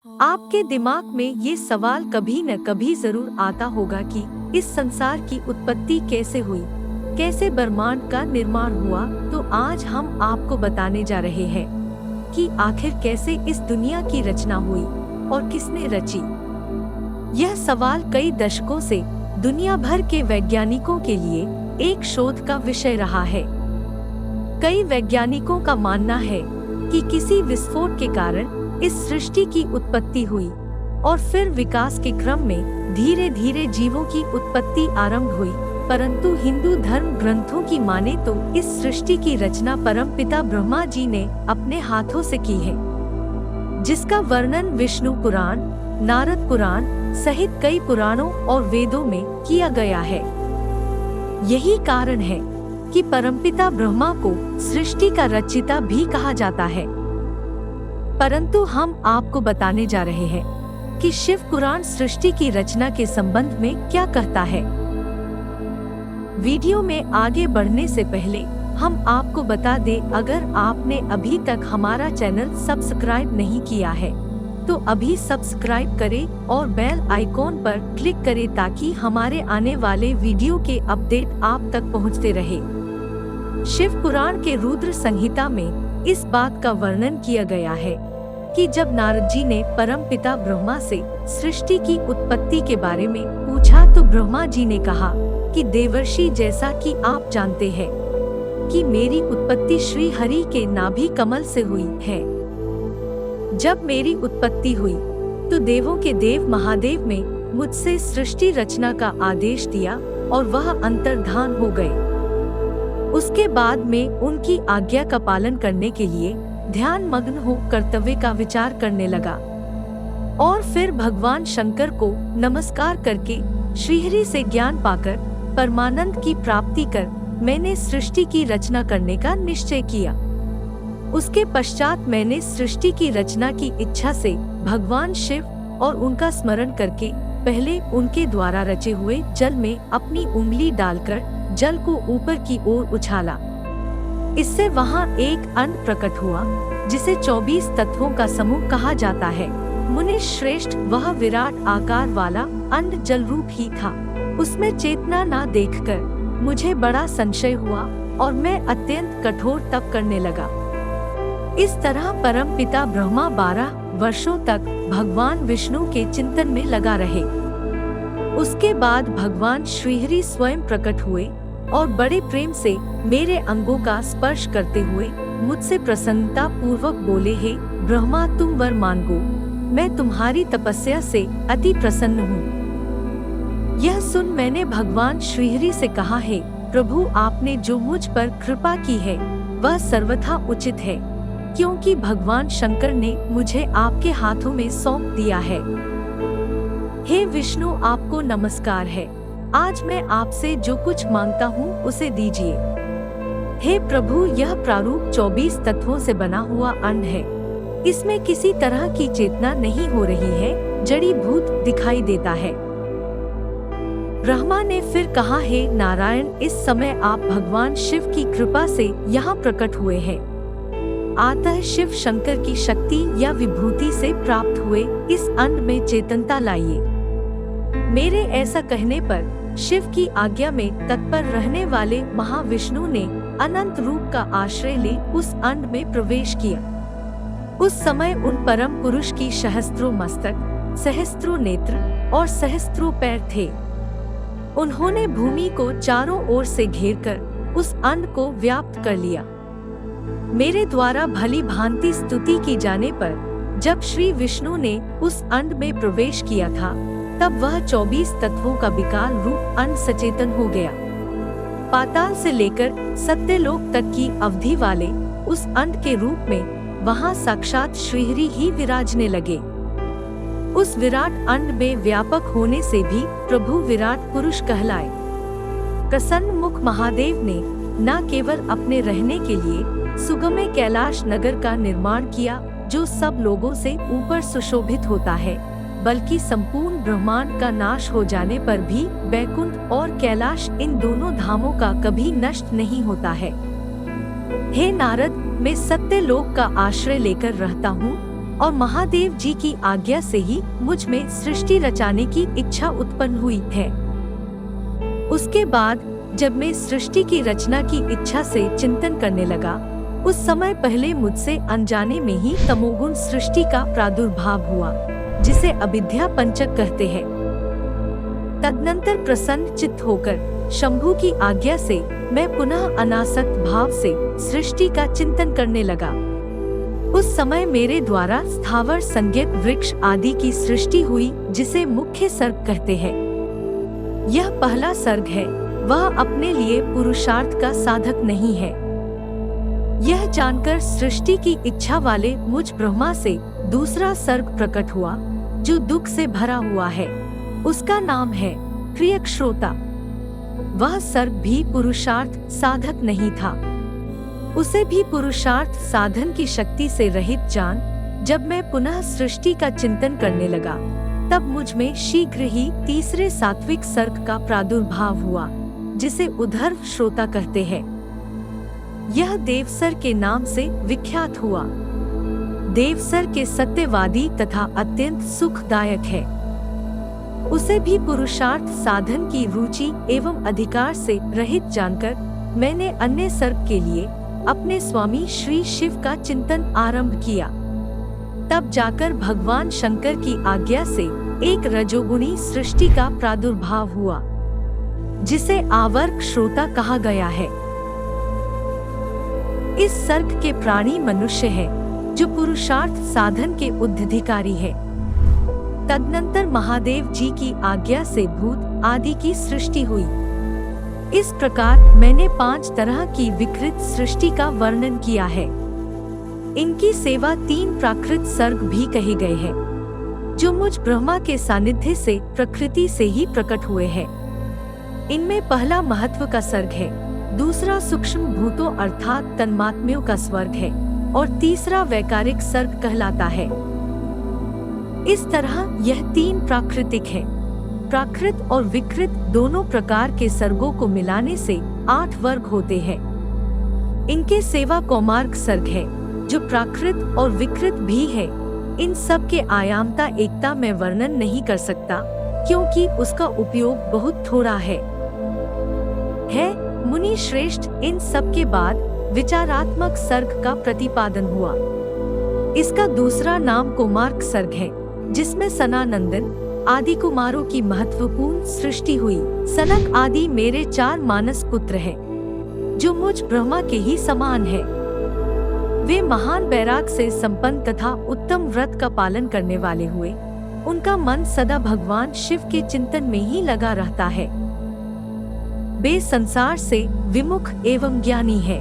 आपके दिमाग में ये सवाल कभी न कभी जरूर आता होगा कि इस संसार की उत्पत्ति कैसे हुई, कैसे ब्रह्मांड का निर्माण हुआ। तो आज हम आपको बताने जा रहे हैं कि आखिर कैसे इस दुनिया की रचना हुई और किसने रची। यह सवाल कई दशकों से दुनिया भर के वैज्ञानिकों के लिए एक शोध का विषय रहा है। कई वैज्ञानिकों का मानना है कि किसी विस्फोट के कारण इस सृष्टि की उत्पत्ति हुई और फिर विकास के क्रम में धीरे धीरे जीवों की उत्पत्ति आरंभ हुई। परंतु हिंदू धर्म ग्रंथों की माने तो इस सृष्टि की रचना परमपिता ब्रह्मा जी ने अपने हाथों से की है, जिसका वर्णन विष्णु पुराण, नारद पुराण सहित कई पुराणों और वेदों में किया गया है। यही कारण है कि परमपिता ब्रह्मा को सृष्टि का रचयिता भी कहा जाता है। परंतु हम आपको बताने जा रहे हैं कि शिव पुराण सृष्टि की रचना के संबंध में क्या कहता है। वीडियो में आगे बढ़ने से पहले हम आपको बता दें, अगर आपने अभी तक हमारा चैनल सब्सक्राइब नहीं किया है तो अभी सब्सक्राइब करें और बेल आइकॉन पर क्लिक करें ताकि हमारे आने वाले वीडियो के अपडेट आप तक पहुंचते रहे। शिव पुराण के रुद्र संहिता में इस बात का वर्णन किया गया है कि जब नारद जी ने परमपिता ब्रह्मा से सृष्टि की उत्पत्ति के बारे में पूछा तो ब्रह्मा जी ने कहा कि देवर्षि, जैसा कि आप जानते हैं कि मेरी उत्पत्ति श्री हरि के नाभि कमल से हुई है। जब मेरी उत्पत्ति हुई तो देवों के देव महादेव ने मुझसे सृष्टि रचना का आदेश दिया और वह अंतर्धान हो गए। उसके बाद में उनकी आज्ञा का पालन करने के लिए ध्यान मग्न हो कर्तव्य का विचार करने लगा और फिर भगवान शंकर को नमस्कार करके श्रीहरि से ज्ञान पाकर परमानंद की प्राप्ति कर मैंने सृष्टि की रचना करने का निश्चय किया। उसके पश्चात मैंने सृष्टि की रचना की इच्छा से भगवान शिव और उनका स्मरण करके पहले उनके द्वारा रचे हुए जल में अपनी उंगली डालकर जल को ऊपर की ओर उछाला। इससे वहां एक अंड प्रकट हुआ जिसे 24 तत्वों का समूह कहा जाता है। मुनि श्रेष्ठ, वह विराट आकार वाला अंड जल रूप ही था। उसमें चेतना ना देखकर मुझे बड़ा संशय हुआ और मैं अत्यंत कठोर तप करने लगा। इस तरह परम पिता ब्रह्मा 12 वर्षों तक भगवान विष्णु के चिंतन में लगा रहे। उसके बाद भगवान श्रीहरि स्वयं प्रकट हुए और बड़े प्रेम से मेरे अंगों का स्पर्श करते हुए मुझसे प्रसन्नता पूर्वक बोले, हे ब्रह्मा, तुम वर मांगो, मैं तुम्हारी तपस्या से अति प्रसन्न हूँ। यह सुन मैंने भगवान श्रीहरि से कहा, हे प्रभु, आपने जो मुझ पर कृपा की है वह सर्वथा उचित है, क्योंकि भगवान शंकर ने मुझे आपके हाथों में सौंप दिया है। हे विष्णु, आपको नमस्कार है। आज मैं आपसे जो कुछ मांगता हूँ उसे दीजिए। हे प्रभु, यह प्रारूप 24 तत्वों से बना हुआ अंड है। इसमें किसी तरह की चेतना नहीं हो रही है, जड़ी भूत दिखाई देता है। ब्रह्मा ने फिर कहा, हे नारायण, इस समय आप भगवान शिव की कृपा से यहाँ प्रकट हुए हैं। अतः शिव शंकर की शक्ति या विभूति से प्राप्त हुए इस अंड में चेतनता लाइए। मेरे ऐसा कहने पर शिव की आज्ञा में तत्पर रहने वाले महाविष्णु ने अनंत रूप का आश्रय ले उस अंड में प्रवेश किया। उस समय उन परम पुरुष की सहस्त्रों मस्तक, सहस्त्रों नेत्र और सहस्त्रों पैर थे। उन्होंने भूमि को चारों ओर से घेरकर उस अंड को व्याप्त कर लिया। मेरे द्वारा भली भांति स्तुति की जाने पर जब श्री विष्णु ने उस अंड में प्रवेश किया था तब वह 24 तत्वों का विकाल रूप अंड सचेतन हो गया। पाताल से लेकर सत्यलोक तक की अवधि वाले उस अंड के रूप में वहां साक्षात श्रीहरि ही विराजने लगे। उस विराट अंड में व्यापक होने से भी प्रभु विराट पुरुष कहलाए। प्रसन्न मुख महादेव ने न केवल अपने रहने के लिए सुगमे कैलाश नगर का निर्माण किया, जो सब लोगों से ऊपर सुशोभित होता है, बल्कि संपूर्ण ब्रह्मांड का नाश हो जाने पर भी बैकुंठ और कैलाश, इन दोनों धामों का कभी नष्ट नहीं होता है। हे नारद, मैं सत्यलोक का आश्रय लेकर रहता हूँ, और महादेव जी की आज्ञा से ही मुझ में सृष्टि रचाने की इच्छा उत्पन्न हुई है। उसके बाद जब मैं सृष्टि की रचना की इच्छा से चिंतन करने लगा, उस समय पहले मुझसे अनजाने में ही तमोगुण सृष्टि का प्रादुर्भाव हुआ, जिसे अविद्या पंचक कहते हैं। तदनंतर प्रसन्न चित्त होकर शंभु की आज्ञा से मैं पुनः अनासक्त भाव से सृष्टि का चिंतन करने लगा। उस समय मेरे द्वारा स्थावर संज्ञक वृक्ष आदि की सृष्टि हुई, जिसे मुख्य सर्ग कहते हैं। यह पहला सर्ग है, वह अपने लिए पुरुषार्थ का साधक नहीं है। यह जानकर सृष्टि की इच्छा वाले मुझ ब्रह्मा से दूसरा सर्ग प्रकट हुआ, जो दुख से भरा हुआ है। उसका नाम है प्रियक श्रोता। वह सर्ग भी पुरुषार्थ साधक नहीं था। उसे भी पुरुषार्थ साधन की शक्ति से रहित जान जब मैं पुनः सृष्टि का चिंतन करने लगा, तब मुझ में शीघ्र ही तीसरे सात्विक सर्ग का प्रादुर्भाव हुआ, जिसे उद्धर्व श्रोता कहते हैं। यह देवसर के नाम से विख्यात हुआ। देवसर के सत्यवादी तथा अत्यंत सुखदायक है। उसे भी पुरुषार्थ साधन की रुचि एवं अधिकार से रहित जानकर मैंने अन्य सर्ग के लिए अपने स्वामी श्री शिव का चिंतन आरंभ किया। तब जाकर भगवान शंकर की आज्ञा से एक रजोगुणी सृष्टि का प्रादुर्भाव हुआ, जिसे आवर्त श्रोता कहा गया है। इस सर्ग के प्राणी मनुष्य है, जो पुरुषार्थ साधन के उद्धधिकारी है। तदनंतर महादेव जी की आज्ञा से भूत आदि की सृष्टि हुई। इस प्रकार मैंने 5 तरह की विकृत सृष्टि का वर्णन किया है। इनकी सेवा 3 प्राकृत सर्ग भी कहे गए हैं, जो मुझ ब्रह्मा के सानिध्य से प्रकृति से ही प्रकट हुए हैं। इनमें पहला महत्व का सर्ग है, दूसरा सूक्ष्म भूतों अर्थात तन्मात्म्यों का स्वर्ग है, और तीसरा वैकारिक सर्ग कहलाता है। इस तरह यह 3 प्राकृतिक है। प्राकृत और विकृत दोनों प्रकार के सर्गों को मिलाने से 8 वर्ग होते हैं। इनके सेवा कौमार्ग सर्ग है, जो प्राकृत और विकृत भी है। इन सब के आयामता एकता में वर्णन नहीं कर सकता, क्योंकि उसका उपयोग बहुत थोड़ा है। मुनि श्रेष्ठ, इन सब के बाद विचारात्मक सर्ग का प्रतिपादन हुआ। इसका दूसरा नाम कौमार्ग सर्ग है, जिसमें सनानंदन आदि कुमारों की महत्वपूर्ण सृष्टि हुई। सनक आदि मेरे 4 मानस पुत्र हैं, जो मुझ ब्रह्मा के ही समान है। वे महान बैराग से संपन्न तथा उत्तम व्रत का पालन करने वाले हुए। उनका मन सदा भगवान शिव के चिंतन में ही लगा रहता है। वे संसार से विमुख एवं ज्ञानी है,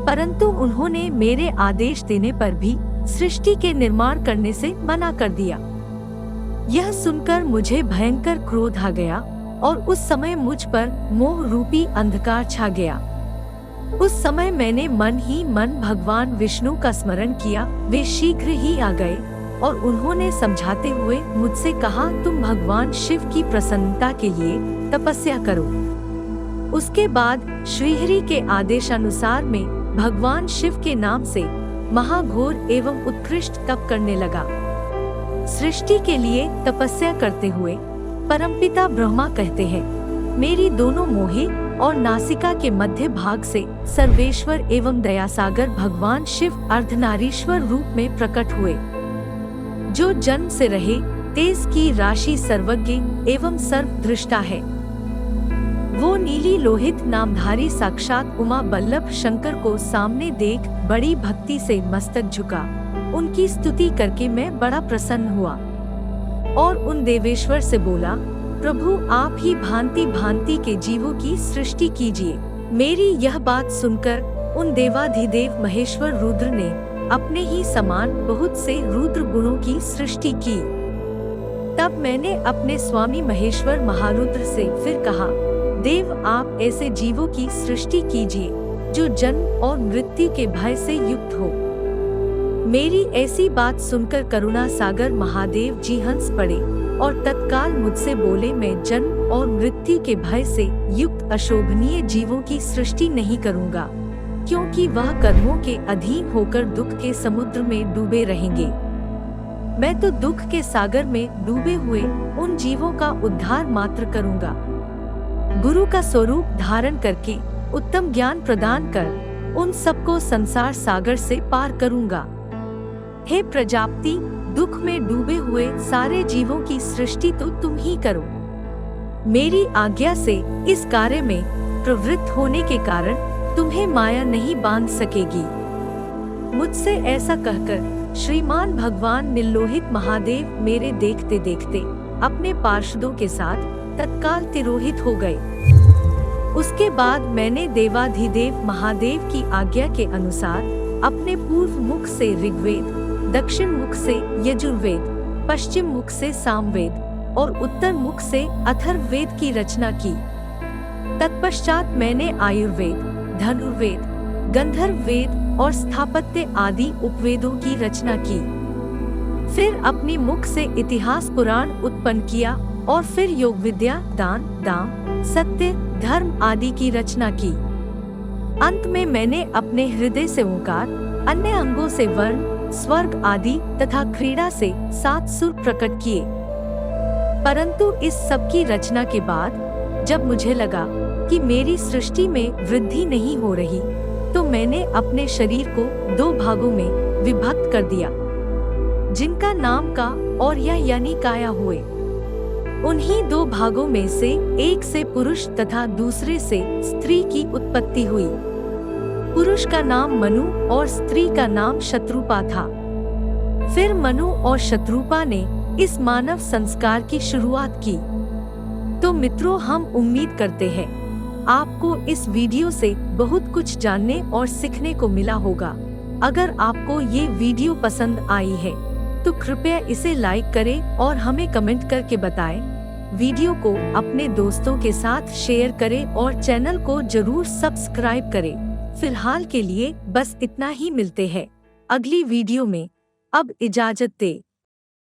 परंतु उन्होंने मेरे आदेश देने पर भी सृष्टि के निर्माण करने से मना कर दिया। यह सुनकर मुझे भयंकर क्रोध आ गया, और उस समय मुझ पर मोह रूपी अंधकार छा गया। उस समय मैंने मन ही मन भगवान विष्णु का स्मरण किया। वे शीघ्र ही आ गए, और उन्होंने समझाते हुए मुझसे कहा, तुम भगवान शिव की प्रसन्नता के लिए तपस्या करो। उसके बाद श्रीहरि के आदेशानुसार मैं भगवान शिव के नाम से महाघोर एवं उत्कृष्ट तप करने लगा। सृष्टि के लिए तपस्या करते हुए परमपिता ब्रह्मा कहते हैं, मेरी दोनों मोहे और नासिका के मध्य भाग से सर्वेश्वर एवं दयासागर भगवान शिव अर्धनारीश्वर रूप में प्रकट हुए, जो जन्म से रहे, तेज की राशि, सर्वज्ञ एवं सर्वदृष्टा है। वो नीली लोहित नामधारी साक्षात उमा बल्लभ शंकर को सामने देख बड़ी भक्ति से मस्तक झुका। उनकी स्तुति करके मैं बड़ा प्रसन्न हुआ, और उन देवेश्वर से बोला, प्रभु आप ही भांति भांति के जीवों की सृष्टि कीजिए। मेरी यह बात सुनकर उन देवाधिदेव महेश्वर रुद्र ने अपने ही समान बहुत से रुद्र गुणों की सृष्टि की। तब मैंने अपने स्वामी महेश्वर महारुद्र से फिर कहा, देव आप ऐसे जीवों की सृष्टि कीजिए जो जन्म और मृत्यु के भय से युक्त हो। मेरी ऐसी बात सुनकर करुणा सागर महादेव जी हंस पड़े और तत्काल मुझसे बोले, मैं जन्म और मृत्यु के भय से युक्त अशोभनीय जीवों की सृष्टि नहीं करूँगा, क्योंकि वह कर्मों के अधीन होकर दुख के समुद्र में डूबे रहेंगे। मैं तो दुख के सागर में डूबे हुए उन जीवों का उद्धार मात्र करूंगा। गुरु का स्वरूप धारण करके उत्तम ज्ञान प्रदान कर उन सबको संसार सागर से पार करूंगा। हे प्रजापति, दुख में डूबे हुए सारे जीवों की सृष्टि तो तुम ही करो। मेरी आज्ञा से इस कार्य में प्रवृत्त होने के कारण तुम्हें माया नहीं बांध सकेगी। मुझसे ऐसा कहकर श्रीमान भगवान निर्लोहित महादेव मेरे देखते देखते अपने पार्षदों के साथ तत्काल तिरोहित हो गए। उसके बाद मैंने देवाधिदेव महादेव की आज्ञा के अनुसार अपने पूर्व मुख से ऋग्वेद, दक्षिण मुख से यजुर्वेद, पश्चिम मुख से सामवेद और उत्तर मुख से अथर्ववेद की रचना की। तत्पश्चात मैंने आयुर्वेद, धनुर्वेद, गंधर्व वेद और स्थापत्य आदि उपवेदों की रचना की। फिर अपनी मुख से इतिहास पुराण उत्पन्न किया और फिर योग विद्या, दान, दाम, सत्य, धर्म आदि की रचना की। अंत में मैंने अपने हृदय से ओंकार, अन्य अंगों से वर्ण, स्वर्ग आदि तथा क्रीड़ा से 7 सुर प्रकट किए। परंतु इस सब की रचना के बाद जब मुझे लगा कि मेरी सृष्टि में वृद्धि नहीं हो रही, तो मैंने अपने शरीर को 2 भागों में विभक्त कर दिया, जिनका नाम का और यानी काया हुए। उन्हीं 2 भागों में से एक से पुरुष तथा दूसरे से स्त्री की उत्पत्ति हुई। पुरुष का नाम मनु और स्त्री का नाम शत्रुपा था। फिर मनु और शत्रुपा ने इस मानव संस्कार की शुरुआत की। तो मित्रों, हम उम्मीद करते हैं आपको इस वीडियो से बहुत कुछ जानने और सीखने को मिला होगा। अगर आपको ये वीडियो पसंद आई है तो कृपया इसे लाइक करें और हमें कमेंट करके बताएं। वीडियो को अपने दोस्तों के साथ शेयर करें और चैनल को जरूर सब्सक्राइब करें। फिलहाल के लिए बस इतना ही, मिलते हैं अगली वीडियो में। अब इजाजत दे।